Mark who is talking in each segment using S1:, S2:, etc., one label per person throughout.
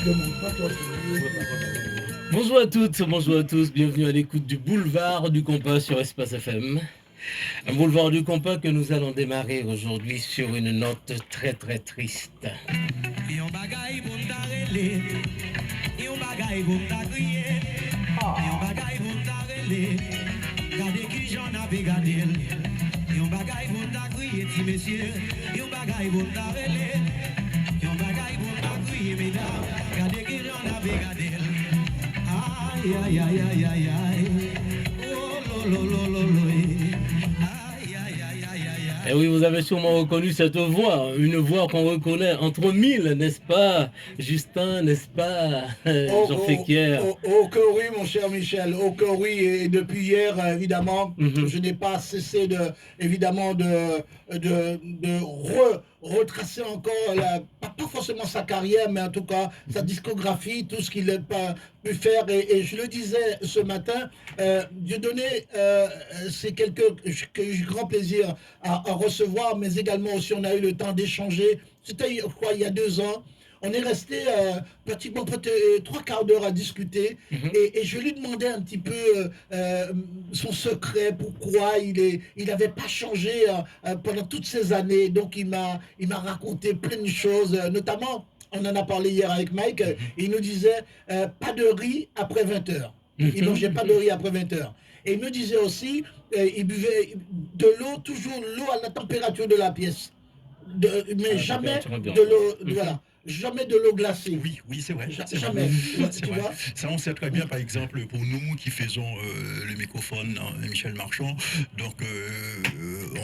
S1: demande pas toi.
S2: Bonjour à toutes, bonjour à tous, bienvenue à l'écoute du boulevard du compas sur Espace FM. Un boulevard du compas que nous allons démarrer aujourd'hui sur une note très très triste.
S3: Aïe, aïe, aïe, aïe, aïe. Oh, lo, lo, lo, lo, lo, eh. Aïe, aïe, aïe, aïe, aïe, aïe.
S2: Et oui, vous avez sûrement reconnu cette voix, une voix qu'on reconnaît entre mille, n'est-ce pas, Justin, n'est-ce pas, Jean Féquier.
S1: Oh que oui, mon cher Michel, oh que oui, et depuis hier, évidemment, je n'ai pas cessé évidemment, retracer encore, pas forcément sa carrière, mais en tout cas sa discographie, tout ce qu'il a pu faire. Et je le disais ce matin, Dieudonné, c'est quelqu'un que j'ai grand plaisir à recevoir, mais également aussi on a eu le temps d'échanger. C'était quoi, il y a 2 ans. On est resté pratiquement 3/4 d'heure à discuter et je lui demandais un petit peu son secret, pourquoi il n'avait pas changé pendant toutes ces années. Donc il m'a raconté plein de choses, notamment, on en a parlé hier avec Mike, il nous disait pas de riz après 20 heures. Il mangeait pas de riz après 20 heures. Et il me disait aussi, il buvait de l'eau, toujours l'eau à la température de la pièce. Mais jamais de l'eau, voilà. Jamais de l'eau glacée.
S4: Oui, c'est vrai.
S1: Jamais.
S4: C'est vrai. Ça, on sait très bien, par exemple, pour nous qui faisons le microphone, Michel Marchand, donc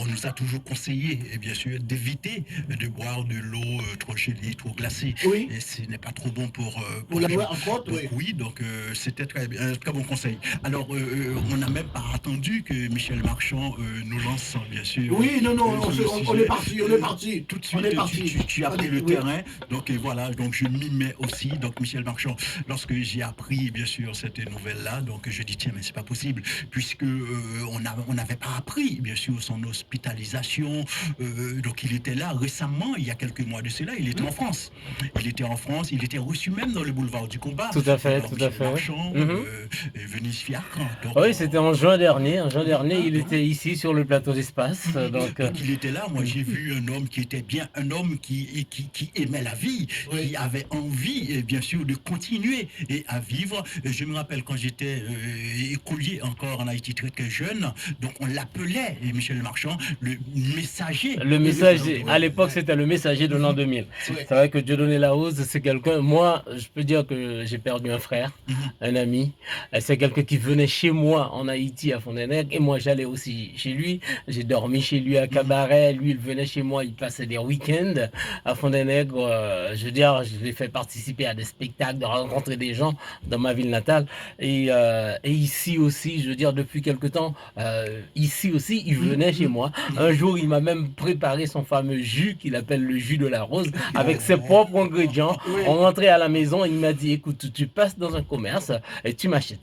S4: on nous a toujours conseillé, et bien sûr, d'éviter de boire de l'eau trop gelée, trop glacée.
S1: Oui.
S4: Et ce n'est pas trop bon pour
S1: la boire en compte,
S4: donc, oui. Donc c'était un très bon conseil. Alors, on n'a même pas attendu que Michel Marchand nous lance, bien sûr.
S1: Oui, non, on est parti.
S4: Tout de suite, tu as pris le terrain. Donc, et voilà, donc je m'y mets aussi. Donc Michel Marchand, lorsque j'ai appris bien sûr cette nouvelle-là, donc je dis tiens mais c'est pas possible puisque on n'avait pas appris bien sûr son hospitalisation. Donc il était là récemment, il y a quelques mois de cela, il était en France. Il était reçu même dans le boulevard du combat.
S2: Tout à fait,
S4: alors,
S2: tout
S4: Michel
S2: à fait.
S4: Marchand, Venise Fiacre. Donc,
S2: oui, c'était en juin dernier. En juin dernier, il était ici sur le plateau d'Espace. Donc
S4: il était là. Moi, j'ai vu un homme qui était bien, un homme qui aimait la vie. Qui avait envie, bien sûr, de continuer et à vivre. Je me rappelle quand j'étais écolier encore en Haïti très très jeune, donc on l'appelait, Michel Marchand, le messager.
S2: Le messager, à l'époque, c'était le messager de l'an 2000. C'est vrai que Dieudonné Lahoz, c'est quelqu'un, moi, je peux dire que j'ai perdu un frère, un ami. C'est quelqu'un qui venait chez moi en Haïti à Fondé-Nègre et moi j'allais aussi chez lui. J'ai dormi chez lui à Cabaret, lui il venait chez moi, il passait des week-ends à Fondé-Nègre. Je veux dire, je l'ai fait participer à des spectacles, de rencontrer des gens dans ma ville natale. Et ici aussi, je veux dire, depuis quelque temps, ici aussi, il venait chez moi. Un jour, il m'a même préparé son fameux jus qu'il appelle le jus de la rose, avec ses propres ingrédients. On rentrait à la maison, il m'a dit, écoute, tu passes dans un commerce et tu m'achètes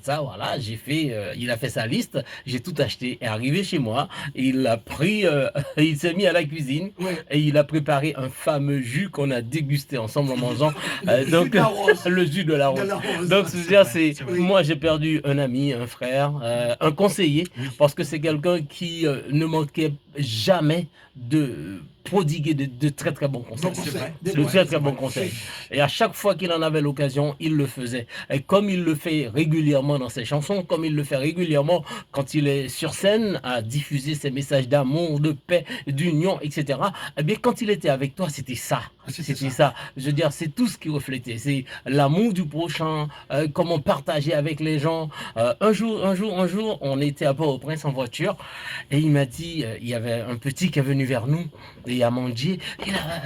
S2: ça, voilà. J'ai fait, il a fait sa liste, j'ai tout acheté. Et arrivé chez moi, il a pris, il s'est mis à la cuisine et il a préparé un fameux jus qu'on a dégusté ensemble en mangeant donc le jus de la rose. Donc moi j'ai perdu un ami, un frère, un conseiller, parce que c'est quelqu'un qui ne manquait jamais de prodiguer de très très bons conseils. De très très bons conseils. Et à chaque fois qu'il en avait l'occasion, il le faisait. Et comme il le fait régulièrement dans ses chansons, comme il le fait régulièrement quand il est sur scène à diffuser ses messages d'amour, de paix, d'union, etc. Eh bien, quand il était avec toi, c'était ça. C'était ça. Je veux dire, c'est tout ce qui reflétait. C'est l'amour du prochain, comment partager avec les gens. Un jour, on était à Port-au-Prince en voiture et il m'a dit, il y avait un petit qui est venu vers nous et il a mangé. Il a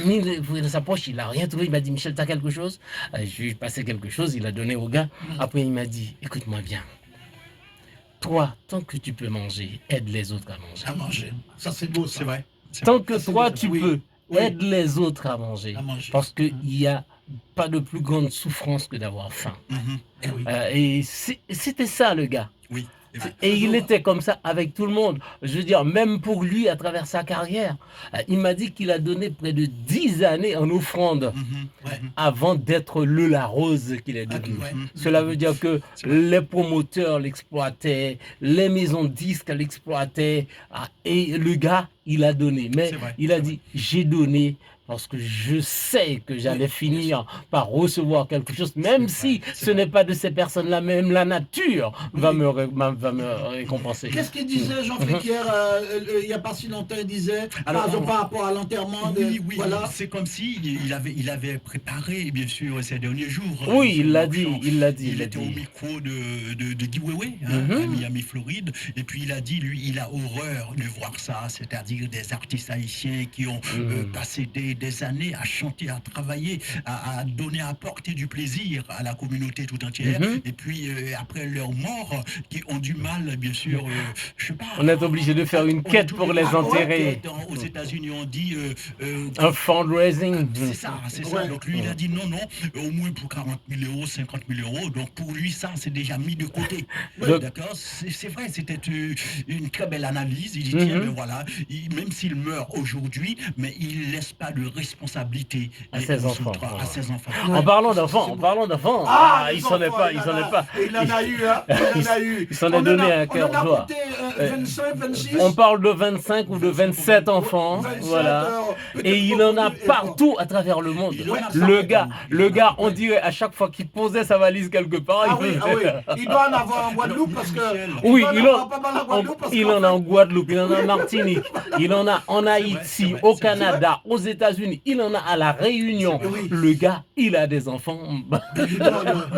S2: mis le fouet dans sa poche, il n'a rien trouvé. Il m'a dit, Michel, t'as quelque chose? Je lui ai passé quelque chose, il a donné au gars. Après, il m'a dit, écoute-moi bien. Toi, tant que tu peux manger, aide les autres à manger.
S1: À manger. Ça, c'est beau, ça.
S4: C'est vrai.
S2: Tant que toi, tu peux, aide les autres à manger. Parce qu'il n'y a pas de plus grande souffrance que d'avoir faim. Et c'était ça, le gars.
S4: Oui.
S2: Et il était comme ça avec tout le monde. Je veux dire, même pour lui, à travers sa carrière, il m'a dit qu'il a donné près de 10 années en offrande avant d'être le Larose qu'il est devenu. Cela veut dire que les promoteurs l'exploitaient, les maisons de disques l'exploitaient, et le gars, il a donné. Mais il a dit, j'ai donné parce que je sais que j'allais finir par recevoir quelque chose, même si ce n'est pas de ces personnes-là, même la nature va me récompenser.
S1: Qu'est-ce qu'il disait, Jean Fekir, il n'y a pas si longtemps, il disait, par rapport à l'enterrement de...
S4: Oui,
S1: voilà.
S4: c'est comme si il avait préparé, bien sûr, ces derniers jours.
S2: Oui, il l'a dit, il l'a dit.
S4: Il était au micro de Guy Wewe, à Miami, Floride, et puis il a dit, lui, il a horreur de voir ça, c'est-à-dire des artistes haïtiens qui ont passé des années à chanter, à travailler, à donner, à apporter du plaisir à la communauté tout entière, et puis après leur mort, qui ont du mal, bien sûr, je sais pas.
S2: On est obligé de faire une quête pour les enterrer.
S4: Aux États-Unis, on dit
S2: un fundraising.
S4: C'est ça, c'est ça. Donc lui, il a dit non, au moins pour 40 000 euros, 50 000 euros. Donc pour lui, ça, c'est déjà mis de côté. D'accord, c'est vrai, c'était une très belle analyse. Il dit tiens, mais voilà, même s'il meurt aujourd'hui, mais il laisse pas de responsabilité
S2: à ses enfants. En parlant d'enfants, il s'en est pas.
S1: Il en a eu, hein.
S2: Il s'en est donné un cœur joie.
S1: 25, 26.
S2: On parle de 25 ou de 27 enfants, voilà. Et il en a partout à travers le monde. Le gars, on dirait à chaque fois qu'il posait sa valise quelque part,
S1: il doit en avoir en Guadeloupe parce que...
S2: Oui, il en a en Guadeloupe, il en a en Martinique, il en a en Haïti, au Canada, aux États-Unis, il en a à La Réunion. Le gars, il a des enfants.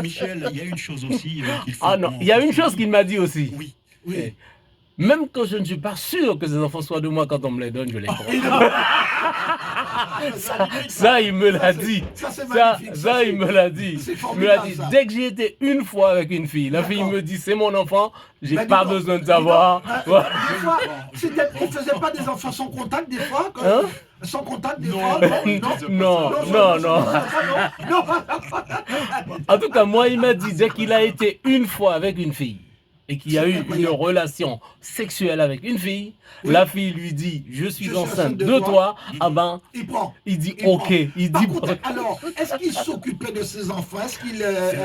S4: Michel, il y a une chose aussi qu'il faut...
S2: Ah non, il y a une chose qu'il m'a dit aussi.
S4: Oui.
S2: Même quand je ne suis pas sûr que ces enfants soient de moi, quand on me les donne, je les prends. Ça, il me l'a dit. Ça, il me l'a dit. Il me l'a dit. Dès que j'ai été une fois avec une fille, la fille me dit c'est mon enfant, j'ai pas besoin de savoir.
S1: Des fois, il ne faisait pas des enfants sans contact, des fois sans contact, des fois
S2: Non. En tout cas, moi, il m'a dit, dès qu'il a été une fois avec une fille, et qu'il y a eu une relation sexuelle avec une fille, la fille lui dit je suis enceinte de toi, il dit ok.
S1: Alors, est-ce qu'il s'occupait de ses enfants? Est-ce qu'il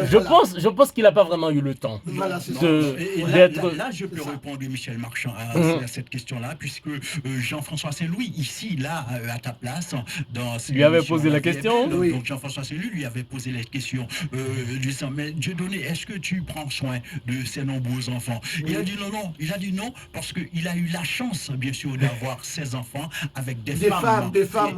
S2: je pense qu'il n'a pas vraiment eu le temps d'être...
S4: Là, je peux répondre, Michel Marchand, à cette question-là, puisque Jean-François Saint-Louis, ici, là, à ta place,
S2: lui avait posé la question.
S4: Donc Jean-François Saint-Louis lui avait posé la question, disant, mais Dieudonné, est-ce que tu prends soin de ces nombreux enfants? Il a dit non, parce qu'il a eu la chance, bien sûr, d'avoir 16 enfants avec des femmes.
S1: Des femmes,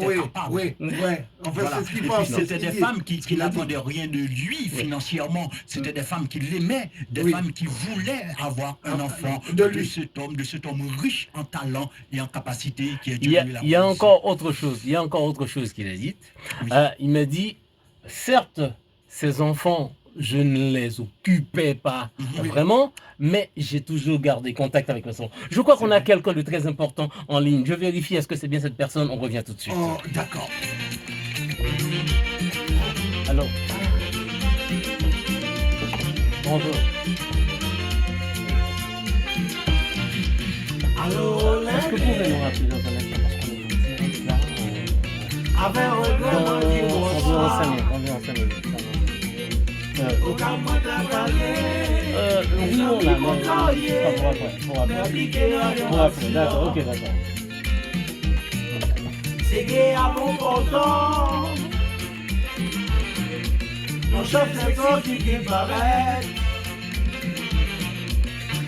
S1: oui. En fait,
S4: voilà.
S1: C'est ce qu'il pense.
S4: C'était des femmes qui n'attendaient rien de lui financièrement. C'était des femmes qui l'aimaient, des femmes qui voulaient avoir un enfant de cet homme riche en talent et en capacité qui est Dieudonné Larose.
S2: Il y a encore autre chose qu'il a dit. Il m'a dit, certes, ces enfants, je ne les occupais pas vraiment, mais j'ai toujours gardé contact avec eux. Je crois qu'on a quelqu'un de très important en ligne. Je vérifie, est-ce que c'est bien cette personne? On revient tout de suite.
S1: Oh, d'accord.
S2: Allô? Bonjour.
S1: Allô,
S2: est-ce que vous pouvez nous rappeler dans un instant parce qu'on est direct là?
S1: Avec
S2: environ 5 minutes. Oui, on l'a, mais pour après, d'accord, ok, d'accord.
S3: C'est gay à bon portant. Mon chef c'est toi qui paraît.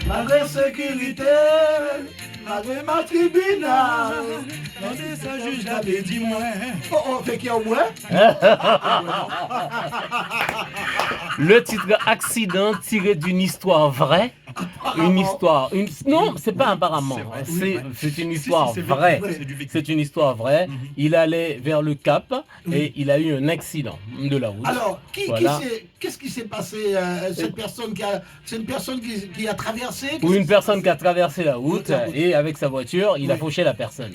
S3: Malgré sécurité, malgré ma tribunal.
S4: Attendez, ça juge l'avait dit moi.
S1: Fait qu'il y a au moins.
S2: Le titre Accident tiré d'une histoire vraie. Non, c'est pas apparemment. C'est une histoire vraie. C'est une histoire vraie. Il allait vers le Cap et il a eu un accident de la route.
S1: Alors, qu'est-ce qui s'est passé? C'est une personne qui a traversé?
S2: Ou une personne qui a traversé la route et avec sa voiture, il a fauché la personne.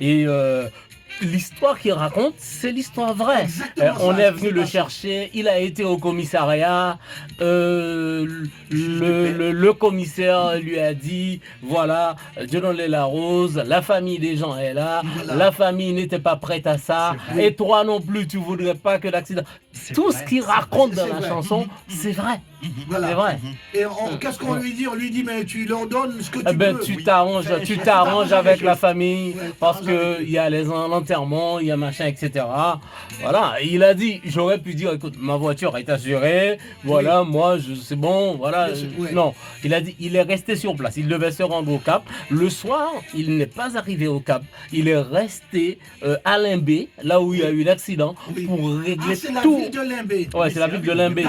S2: Et l'histoire qu'il raconte, c'est l'histoire vraie. On est venu le chercher, il a été au commissariat, le commissaire lui a dit, voilà, Dieudonné Larose, la famille des gens est là, la famille n'était pas prête à ça, et toi non plus, tu voudrais pas que l'accident... Tout ce qu'il raconte dans la chanson, c'est vrai.
S1: Voilà.
S2: C'est vrai.
S1: Et qu'est-ce qu'on lui dit? On lui dit, mais tu leur donnes ce que tu veux.
S2: Tu t'arranges avec la famille, parce qu'il y a l'enterrement, il y a machin, etc. Voilà, et il a dit, j'aurais pu dire, écoute, ma voiture est assurée, voilà, moi, c'est bon, voilà. Non, il a dit, il est resté sur place, il devait se rendre au Cap. Le soir, il n'est pas arrivé au Cap, il est resté à Limbé, là où il y a eu l'accident, pour régler tout.
S1: C'est la ville de Limbé.
S2: Ouais, c'est la ville de Limbé.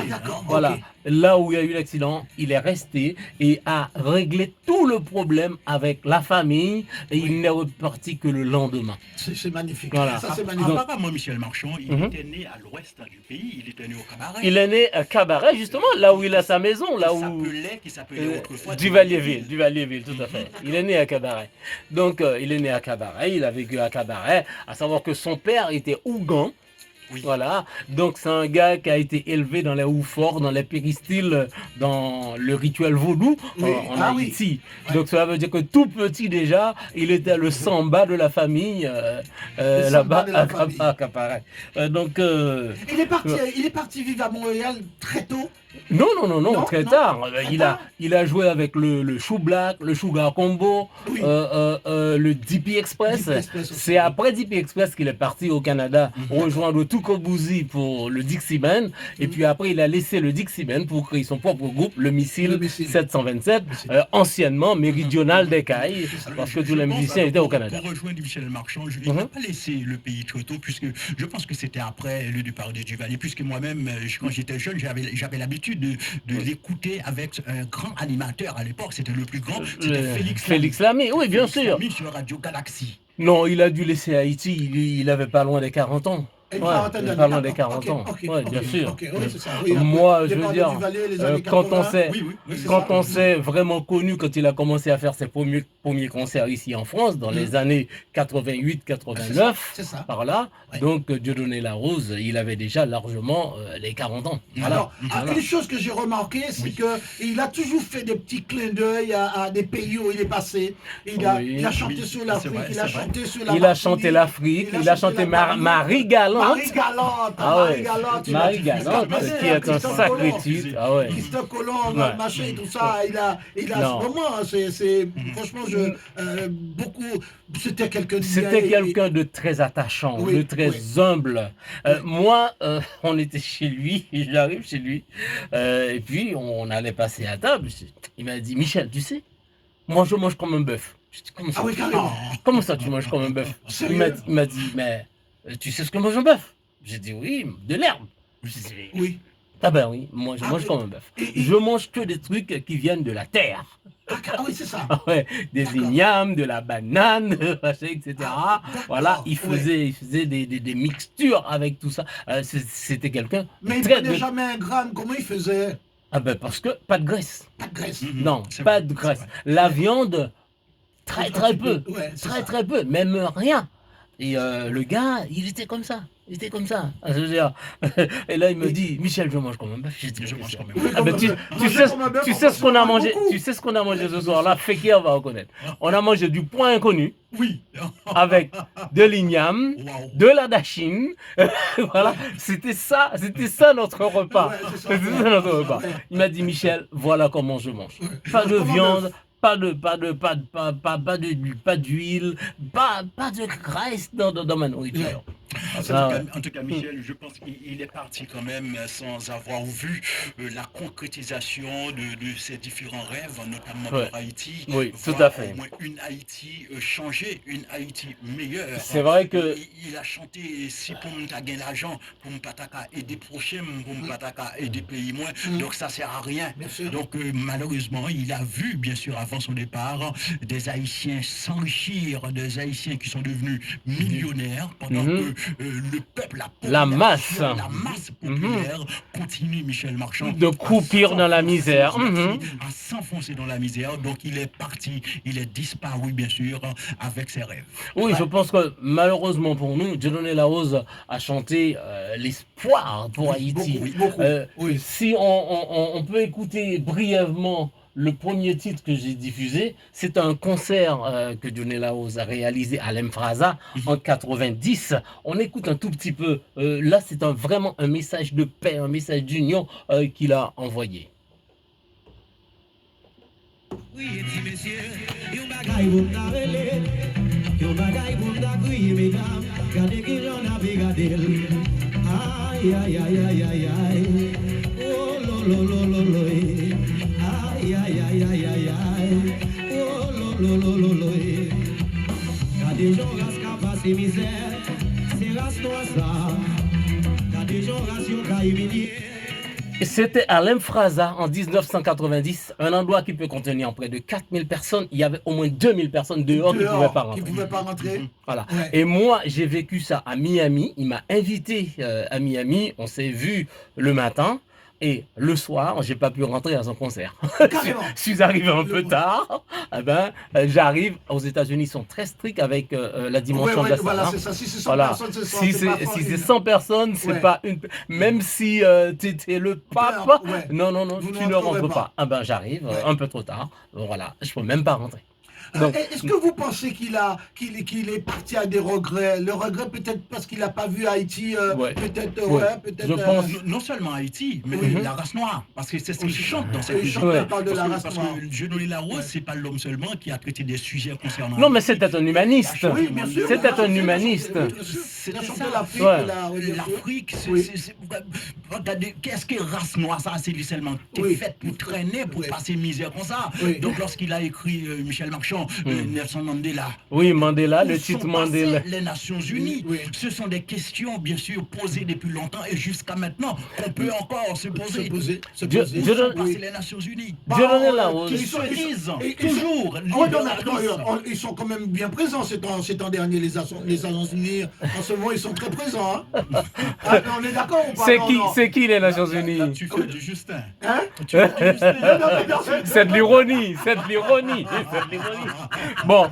S2: Voilà. Là où il y a eu l'accident, il est resté et a réglé tout le problème avec la famille et il n'est reparti que le lendemain.
S1: C'est magnifique.
S2: Voilà.
S1: Ça, c'est magnifique.
S4: Apparemment, Michel Marchand, il était né à l'ouest du pays, il était né au Cabaret.
S2: Il est né à Cabaret, justement, là où il a sa maison, là où...
S4: Qui s'appelait autrefois
S2: Duvalier-Ville, tout à fait. Il est né à Cabaret. Donc, il est né à Cabaret, il a vécu à Cabaret, à savoir que son père était Ougan. Oui. Voilà, donc c'est un gars qui a été élevé dans les Houforts, dans les péristyles, dans le rituel vaudou en Haïti. Oui. Donc ça veut dire que tout petit déjà, il était le samba de la famille là-bas à Cabaret. Donc
S1: il est parti vivre à Montréal très tôt.
S2: Non, très tard. Il a joué avec le Chou Black, le Sugar Combo, le DP Express. C'est après DP Express qu'il est parti au Canada rejoindre Tuko Bouzy pour le Dixieman. Et puis après, il a laissé le Dixieman pour créer son propre groupe, le Missile 727, anciennement Méridional d'Écaille, parce que tous les musiciens étaient au Canada.
S4: Pour rejoindre Michel Marchand, il n'a pas laissé le pays trop tôt, puisque je pense que c'était après le départ de Duvalier, puisque moi-même, quand j'étais jeune, j'avais l'habitude de l'écouter avec un grand animateur à l'époque, c'était le plus grand, c'était
S2: Félix Lamy, oui, bien sûr.
S4: Sur Radio Galaxy.
S2: Non, il a dû laisser Haïti, il avait pas loin des 40 ans. Pas loin des 40 ans. Oui, bien sûr. Moi, je veux dire, quand on s'est vraiment connu, quand il a commencé à faire ses premiers concerts ici en France, dans les années 88-89, par là, donc Dieudonné Larose, il avait déjà largement les 40 ans.
S1: Alors, une chose que j'ai remarqué, c'est qu'il a toujours fait des petits clins d'œil à des pays où il est passé. Il a chanté sur l'Afrique, il a chanté sur la
S2: Il a chanté l'Afrique, il a chanté Marie Galante.
S1: Marie Galante,
S2: qui est un sacré titre.
S1: Christophe Colomb, machin, tout ça, il a vraiment, franchement, c'était quelqu'un
S2: de très attachant, de très humble. Moi, on était chez lui, j'arrive chez lui, et puis on allait passer à table. Il m'a dit, Michel, tu sais, moi je mange comme un bœuf. Je dis, comment ça? Comment ça tu manges comme un bœuf? Il m'a dit, mais tu sais ce que mange un bœuf? J'ai dit, oui, de l'herbe. Je dis,
S1: oui.
S2: Ah ben oui, moi je mange comme un bœuf. Je mange que des trucs qui viennent de la terre.
S1: Ah oui, c'est ça.
S2: Des ignames, de la banane, etc. Voilà, il faisait des mixtures avec tout ça. C'était quelqu'un.
S1: Mais il ne prenait jamais un gramme, comment il faisait?
S2: Ah ben parce que pas de graisse.
S1: Pas de graisse.
S2: Non, pas de graisse. La viande, très peu. Très peu, même rien. Et le gars, il était comme ça. Je veux dire. Et là, il me dit, Michel, je mange comme un bœuf. Je mange comme un bœuf. Ah ben, tu sais ce qu'on a mangé. Tu sais ce qu'on a mangé ce soir-là. Fekir va reconnaître. On a mangé du point inconnu.
S4: Oui.
S2: Avec de l'igname, de la dachine. Voilà. C'était ça notre repas. Il m'a dit, Michel, voilà comment je mange. Pas de viande. Pas d'huile, pas de graisse dans ma nourriture.
S4: En tout cas, Michel, je pense qu'il est parti quand même sans avoir vu la concrétisation de ses différents rêves, notamment pour Haïti.
S2: Oui, tout à fait.
S4: Au moins une Haïti changée, une Haïti meilleure.
S2: C'est vrai que...
S4: Il a chanté « Si pour me gagner l'argent, pour me pataka aider prochain, pour me pataka aider pays moins ». Donc ça sert à rien. Donc malheureusement, il a vu, bien sûr, avant son départ, des Haïtiens s'enrichir, des Haïtiens qui sont devenus millionnaires pendant que le peuple,
S2: La masse.
S4: la masse populaire continue, Michel Marchand,
S2: De croupir dans la misère.
S4: à s'enfoncer dans la misère. Donc il est parti, il est disparu, bien sûr, avec ses rêves.
S2: Oui, je pense que malheureusement pour nous, Dieudonné Lahoz a chanté l'espoir pour Haïti.
S1: Beaucoup. Oui.
S2: Si on peut écouter brièvement le premier titre que j'ai diffusé, c'est un concert que Dieudonné Lahoz a réalisé à l'Emfrasa en 90. On écoute un tout petit peu. Là, c'est vraiment un message de paix, un message d'union qu'il a envoyé.
S3: Oui, petit monsieur, yon bagay pou m'ta rele, yon bagay pou m'ta kriye, mesdames, gade ki j'en ave gade l. Aïe, aïe, aïe, aïe, aïe, aïe, oh, lo, lo, lo, lo, lo, eh. Aïe, aïe, aïe, aïe, aïe, aïe, oh, lo, lo, lo, lo, lo, eh. Gade j'en ras ka passe misère, c'est ras noir ça. Gade j'en ras yon ka humilié.
S2: C'était à l'Emfrasa en 1990, un endroit qui peut contenir près de 4000 personnes. Il y avait au moins 2000 personnes dehors qui ne pouvaient pas rentrer.
S1: Qui pouvaient pas rentrer.
S2: Voilà.
S1: Ouais.
S2: Et moi, j'ai vécu ça à Miami. Il m'a invité à Miami. On s'est vu le matin. Et le soir, j'ai pas pu rentrer à son concert.
S1: Carrément.
S2: Je suis arrivé un peu tard. Eh ben, j'arrive. Aux États-Unis, ils sont très stricts avec la dimension de la salle.
S1: Voilà,
S2: hein.
S1: c'est ça. Si c'est 100
S2: Voilà.
S1: personnes, c'est 100.
S2: Si
S1: c'est pas
S2: c'est
S1: une-
S2: 100 personnes, c'est
S1: Ouais.
S2: pas une. Même si tu étais le pape,
S1: Ouais.
S2: non,
S1: Vous
S2: tu
S1: ne
S2: ne
S1: rentrerez
S2: rentres
S1: pas.
S2: pas. Ah ben, j'arrive
S1: Ouais.
S2: un peu trop tard. Voilà, je peux même pas rentrer. Donc,
S1: Est-ce que vous pensez qu'il est parti à des regrets? Le regret peut-être parce qu'il n'a pas vu Haïti,
S2: Ouais.
S1: peut-être,
S2: Ouais.
S1: peut-être.
S2: Je pense-
S4: Non seulement Haïti, mais
S1: Oui.
S4: la race noire, parce que c'est ce qu'il
S1: Oui.
S4: chante dans cette
S1: Il
S4: musique.
S1: chante,
S2: Ouais.
S1: il parle de la race
S4: Parce
S1: noire.
S4: que Dieudonné Lahoz, c'est pas l'homme seulement qui a traité des sujets concernant.
S2: non, mais
S4: Haïti.
S2: c'était un humaniste.
S1: Oui, bien sûr.
S2: C'était
S1: Ah,
S2: un
S1: bien sûr,
S2: humaniste.
S1: bien sûr. Il a
S4: C'était
S1: chanté
S4: ça.
S1: l'Afrique,
S2: Ouais.
S1: oui, bien sûr.
S4: L'Afrique,
S1: Oui.
S4: regardez, qu'est-ce que race noire, ça, c'est lui seulement. T'es
S1: Oui.
S4: fait pour traîner, pour
S1: Oui.
S4: passer misère comme ça.
S1: Oui.
S4: Donc lorsqu'il a écrit Michel Marchand, Nelson Mandela.
S2: Oui, Mandela,
S4: Où
S2: le
S4: sont
S2: titre
S4: passées
S2: Mandela.
S4: les Nations Unies.
S1: Oui.
S4: Ce sont des questions, bien sûr, posées depuis longtemps et jusqu'à maintenant qu'on peut encore se poser.
S1: Se
S2: Dieu-
S1: poser.
S2: Dieu
S4: Où sont
S2: donne-
S4: passées les Nations Unies?
S2: Dieudonné Lahoz.
S4: Qui
S1: Ils sont-
S4: se
S1: ils sont-
S4: disent
S1: ils-
S4: toujours
S1: Ah ouais, non, mais
S4: libératrices.
S1: attends, ils sont quand même bien présents ces temps derniers, les Nations Unies. En ce moment, ils sont très présents. Hein. Ah, on est d'accord ou pas? Non.
S2: C'est qui les Nations
S4: Là,
S2: Unies?
S4: tu fais du Justin.
S1: Hein?
S4: Tu fais du Justin.
S2: C'est de l'ironie, c'est de l'ironie, c'est de l'ironie. Bon,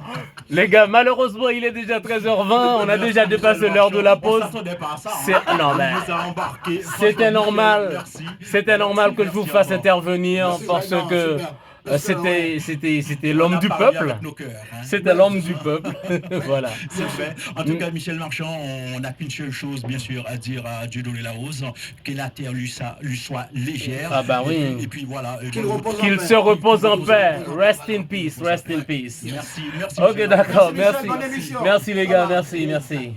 S2: les gars, malheureusement, il est déjà 13h20, on a déjà dépassé l'heure de la pause.
S4: On s'attendait pas à ça, hein.
S2: C'est- non, mais
S4: On nous a embarqués.
S2: C'était
S4: Franchement,
S2: normal,
S4: merci.
S2: c'était normal que je vous fasse intervenir
S1: Merci,
S2: parce
S1: non,
S2: que
S1: super. Parce que,
S2: c'était
S4: On
S2: l'homme
S4: a
S2: du
S4: parlé
S2: peuple.
S4: avec nos cœurs, hein.
S2: C'était l'homme du peuple. Voilà.
S4: C'est vrai. En tout cas, Michel Marchand, on n'a qu'une seule chose, bien sûr, à dire à Dieudonné Lahoz, que la terre lui soit légère.
S2: Ah bah oui.
S4: Et puis voilà.
S1: Qu'il repose en
S2: Qu'il
S1: paix.
S2: se repose en paix. Rest in peace, rest in peace.
S4: Merci, merci.
S2: Ok,
S4: Michel.
S2: d'accord,
S1: Merci,
S2: merci.
S1: Michel, bonne émission.
S2: Merci les gars,
S1: Voilà.
S2: merci.